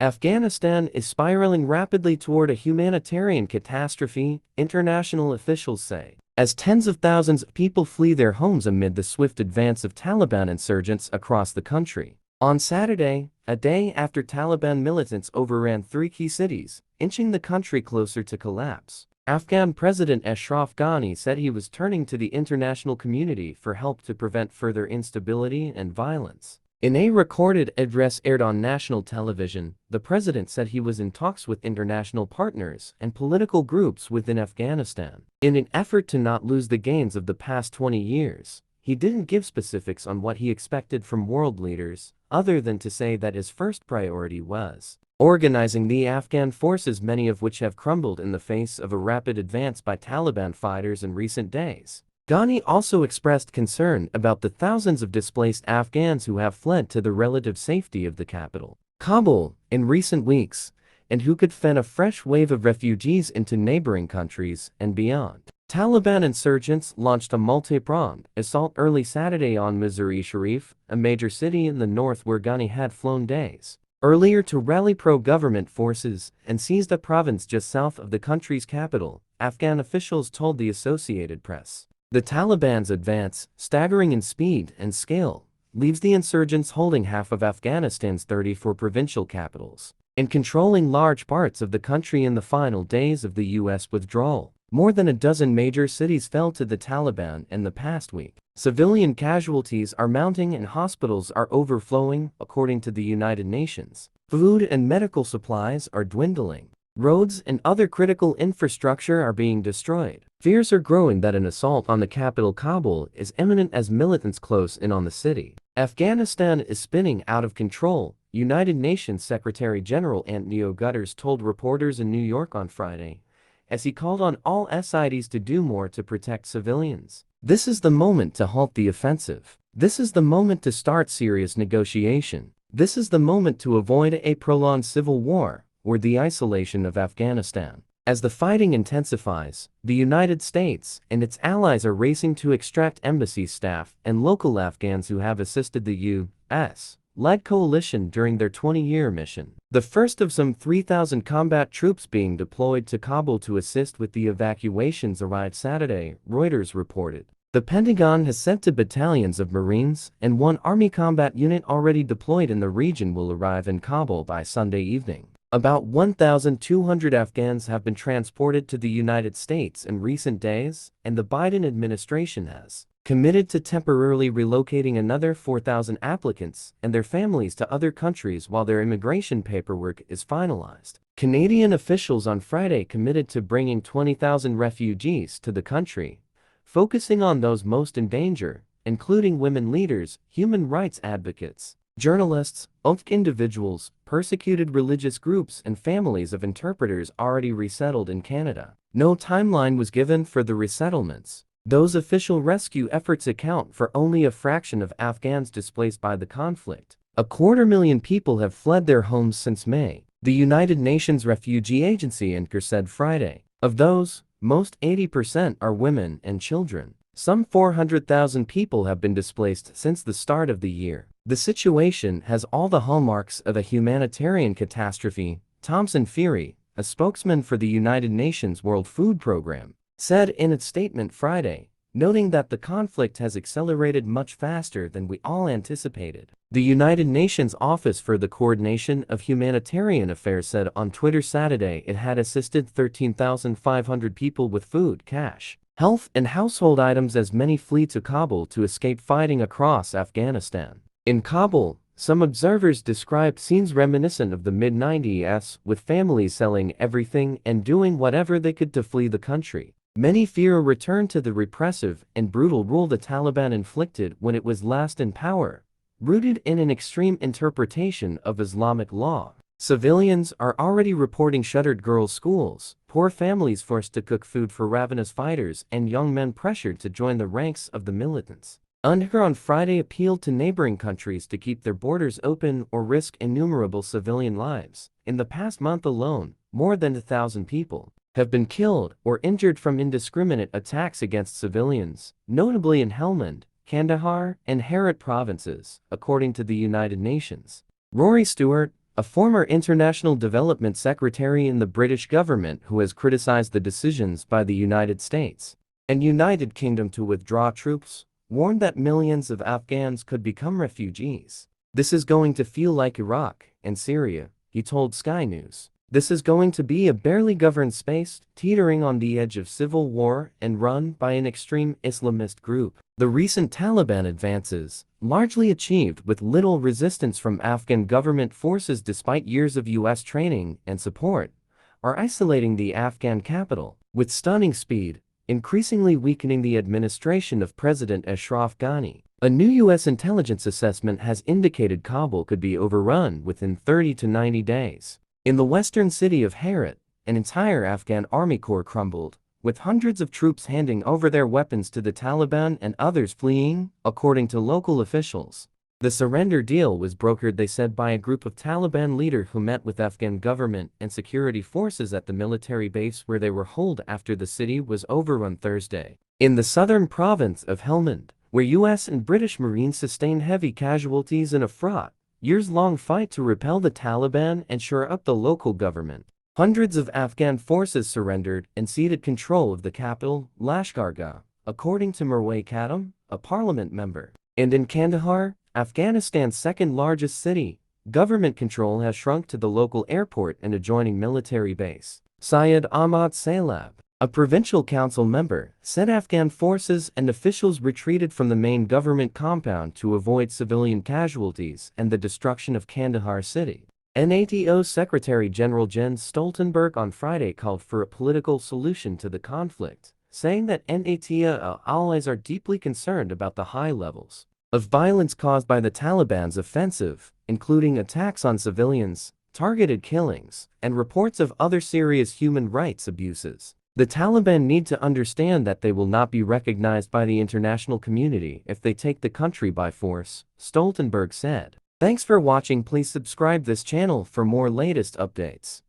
Afghanistan is spiraling rapidly toward a humanitarian catastrophe, international officials say, as tens of thousands of people flee their homes amid the swift advance of Taliban insurgents across the country. On Saturday, a day after Taliban militants overran 3 key cities, inching the country closer to collapse, Afghan President Ashraf Ghani said he was turning to the international community for help to prevent further instability and violence. In a recorded address aired on national television, the president said he was in talks with international partners and political groups within Afghanistan. In an effort to not lose the gains of the past 20 years, he didn't give specifics on what he expected from world leaders, other than to say that his first priority was organizing the Afghan forces, many of which have crumbled in the face of a rapid advance by Taliban fighters in recent days. Ghani also expressed concern about the thousands of displaced Afghans who have fled to the relative safety of the capital, Kabul, in recent weeks, and who could fan a fresh wave of refugees into neighboring countries and beyond. Taliban insurgents launched a multi-pronged assault early Saturday on Mazar-e-Sharif, a major city in the north where Ghani had flown days earlier to rally pro-government forces, and seized a province just south of the country's capital, Afghan officials told the Associated Press. The Taliban's advance, staggering in speed and scale, leaves the insurgents holding half of Afghanistan's 34 provincial capitals and controlling large parts of the country in the final days of the U.S. withdrawal. More than a dozen major cities fell to the Taliban in the past week. Civilian casualties are mounting and hospitals are overflowing, according to the United Nations. Food and medical supplies are dwindling. Roads and other critical infrastructure are being destroyed. Fears are growing that an assault on the capital Kabul is imminent as militants close in on the city. Afghanistan is spinning out of control, United Nations Secretary General Antonio Guterres told reporters in New York on Friday, as he called on all sides to do more to protect civilians. This is the moment to halt the offensive. This is the moment to start serious negotiation. This is the moment to avoid a prolonged civil war or the isolation of Afghanistan. As the fighting intensifies, the United States and its allies are racing to extract embassy staff and local Afghans who have assisted the U.S.-led coalition during their 20-year mission. The first of some 3,000 combat troops being deployed to Kabul to assist with the evacuations arrived Saturday, Reuters reported. The Pentagon has sent 2 battalions of Marines and 1 Army combat unit already deployed in the region will arrive in Kabul by Sunday evening. About 1,200 Afghans have been transported to the United States in recent days, and the Biden administration has committed to temporarily relocating another 4,000 applicants and their families to other countries while their immigration paperwork is finalized. Canadian officials on Friday committed to bringing 20,000 refugees to the country, focusing on those most in danger, including women leaders, human rights advocates, journalists, individuals, persecuted religious groups and families of interpreters already resettled in Canada. No timeline was given for the resettlements. Those official rescue efforts account for only a fraction of Afghans displaced by the conflict. 250,000 people have fled their homes since May, the United Nations Refugee Agency (UNHCR) said Friday. Of those, most 80% are women and children. Some 400,000 people have been displaced since the start of the year. The situation has all the hallmarks of a humanitarian catastrophe, Thomson Fury, a spokesman for the United Nations World Food Program, said in its statement Friday, noting that the conflict has accelerated much faster than we all anticipated. The United Nations Office for the Coordination of Humanitarian Affairs said on Twitter Saturday it had assisted 13,500 people with food, cash, health and household items as many flee to Kabul to escape fighting across Afghanistan. In Kabul, some observers described scenes reminiscent of the mid-90s, with families selling everything and doing whatever they could to flee the country. Many fear a return to the repressive and brutal rule the Taliban inflicted when it was last in power, rooted in an extreme interpretation of Islamic law. Civilians are already reporting shuttered girls' schools, poor families forced to cook food for ravenous fighters, and young men pressured to join the ranks of the militants. UNHCR on Friday appealed to neighboring countries to keep their borders open or risk innumerable civilian lives. In the past month alone, more than 1,000 people have been killed or injured from indiscriminate attacks against civilians, notably in Helmand, Kandahar, and Herat provinces, according to the United Nations. Rory Stewart, a former international development secretary in the British government who has criticized the decisions by the United States and United Kingdom to withdraw troops, warned that millions of Afghans could become refugees. "This is going to feel like Iraq and Syria," he told Sky News. "This is going to be a barely governed space, teetering on the edge of civil war and run by an extreme Islamist group." The recent Taliban advances, largely achieved with little resistance from Afghan government forces despite years of U.S. training and support, are isolating the Afghan capital with stunning speed, increasingly weakening the administration of President Ashraf Ghani. A new U.S. intelligence assessment has indicated Kabul could be overrun within 30 to 90 days. In the western city of Herat, an entire Afghan army corps crumbled, with hundreds of troops handing over their weapons to the Taliban and others fleeing, according to local officials. The surrender deal was brokered, they said, by a group of Taliban leaders who met with Afghan government and security forces at the military base where they were holed after the city was overrun Thursday. In the southern province of Helmand, where U.S. and British Marines sustained heavy casualties in a fraught, years-long fight to repel the Taliban and shore up the local government, hundreds of Afghan forces surrendered and ceded control of the capital, Lashkargah, according to Mirwais Khattam, a parliament member. And in Kandahar, Afghanistan's second-largest city, government control has shrunk to the local airport and adjoining military base. Syed Ahmad Salab, a provincial council member, said Afghan forces and officials retreated from the main government compound to avoid civilian casualties and the destruction of Kandahar city. NATO Secretary General Jens Stoltenberg on Friday called for a political solution to the conflict, saying that NATO allies are deeply concerned about the high levels of violence caused by the Taliban's offensive, including attacks on civilians, targeted killings, and reports of other serious human rights abuses. The Taliban need to understand that they will not be recognized by the international community if they take the country by force, Stoltenberg said. Thanks for watching. Please subscribe this channel for more latest updates.